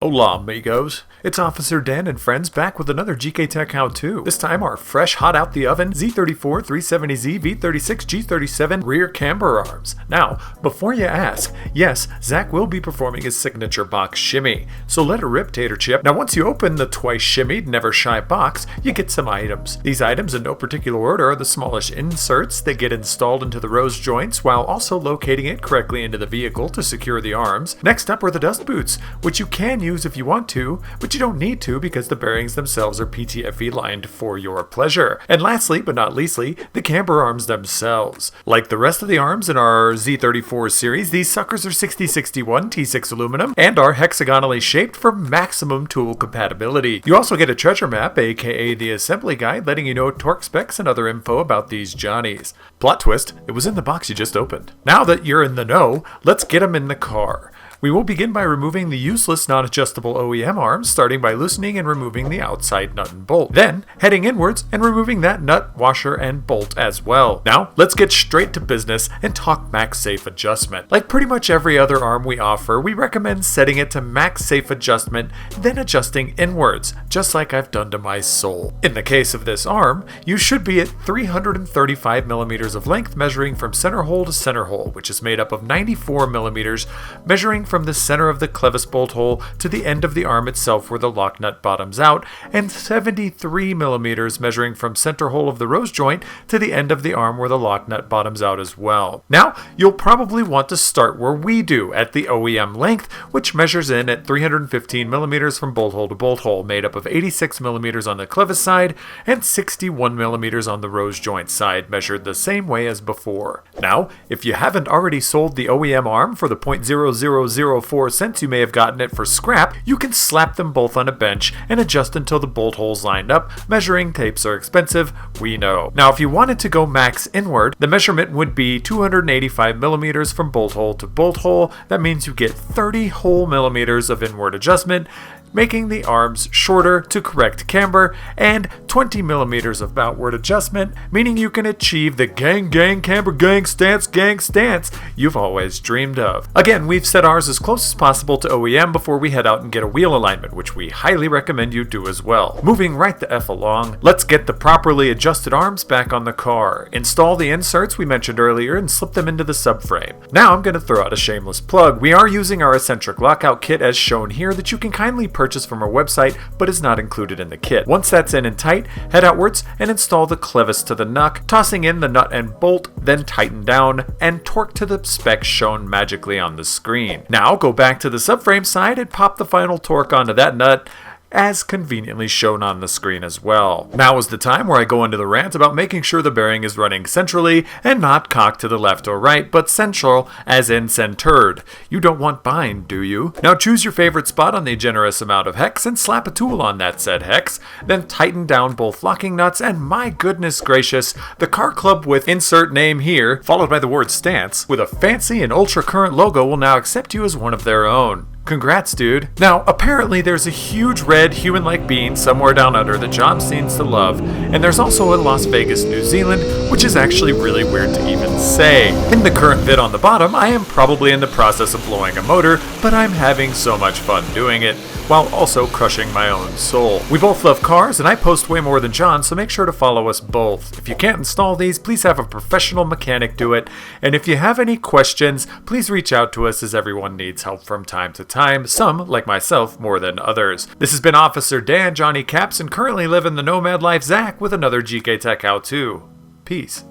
Hola amigos, it's Officer Dan and friends back with another Gktech how-to. This time our fresh hot out the oven Z34 370z V36 G37 Rear Camber arms. Now, before you ask, yes, Zach will be performing his signature box shimmy, so let it rip tater chip. Now once you open the twice shimmied never shy box, you get some items. These items in no particular order are the smallish inserts that get installed into the rose joints while also locating it correctly into the vehicle to secure the arms. Next up are the dust boots, which you can use if you want to, but you don't need to because the bearings themselves are PTFE lined for your pleasure. And lastly, but not leastly, the camber arms themselves. Like the rest of the arms in our Z34 series, these suckers are 6061 T6 aluminum and are hexagonally shaped for maximum tool compatibility. You also get a treasure map, aka the assembly guide, letting you know torque specs and other info about these Johnnies. Plot twist, it was in the box you just opened. Now that you're in the know, let's get them in the car. We will begin by removing the useless non-adjustable OEM arms, starting by loosening and removing the outside nut and bolt. Then, heading inwards and removing that nut, washer, and bolt as well. Now, let's get straight to business and talk max safe adjustment. Like pretty much every other arm we offer, we recommend setting it to max safe adjustment, then adjusting inwards, just like I've done to my soul. In the case of this arm, you should be at 335 millimeters of length, measuring from center hole to center hole, which is made up of 94 millimeters, measuring from the center of the clevis bolt hole to the end of the arm itself where the lock nut bottoms out, and 73 millimeters measuring from center hole of the rose joint to the end of the arm where the lock nut bottoms out as well. Now, you'll probably want to start where we do, at the OEM length, which measures in at 315 millimeters from bolt hole to bolt hole, made up of 86 millimeters on the clevis side and 61 millimeters on the rose joint side, measured the same way as before. Now, if you haven't already sold the OEM arm for the 0.0004 cents you may have gotten it for scrap, you can slap them both on a bench and adjust until the bolt holes lined up. Measuring tapes are expensive, we know. Now if you wanted to go max inward, the measurement would be 285 millimeters from bolt hole to bolt hole. That means you get 30 whole millimeters of inward adjustment, making the arms shorter to correct camber, and 20 millimeters of outward adjustment, meaning you can achieve the gang camber gang stance you've always dreamed of. Again, we've set ours as close as possible to OEM before we head out and get a wheel alignment, which we highly recommend you do as well. Moving right the F along, let's get the properly adjusted arms back on the car. Install the inserts we mentioned earlier and slip them into the subframe. Now I'm going to throw out a shameless plug. We are using our eccentric lockout kit as shown here that you can kindly purchase from our website but is not included in the kit. Once that's in and tight, head outwards and install the clevis to the knuck, tossing in the nut and bolt, then tighten down and torque to the specs shown magically on the screen. Now go back to the subframe side and pop the final torque onto that nut, as conveniently shown on the screen as well. Now is the time where I go into the rant about making sure the bearing is running centrally and not cocked to the left or right, but central as in centered. You don't want bind, do you? Now choose your favorite spot on the generous amount of hex and slap a tool on that said hex, then tighten down both locking nuts, and my goodness gracious, the car club with insert name here, followed by the word stance, with a fancy and ultra current logo will now accept you as one of their own. Congrats, dude. Now, apparently there's a huge red human-like being somewhere down under that John seems to love, and there's also a Las Vegas, New Zealand, which is actually really weird to even say. In the current vid on the bottom, I am probably in the process of blowing a motor, but I'm having so much fun doing it, while also crushing my own soul. We both love cars, and I post way more than John, so make sure to follow us both. If you can't install these, please have a professional mechanic do it, and if you have any questions, please reach out to us, as everyone needs help from time to time, some, like myself, more than others. This has been Officer Dan, Johnny Caps, and currently living the nomad life Zach with another Gktech how-to. Peace.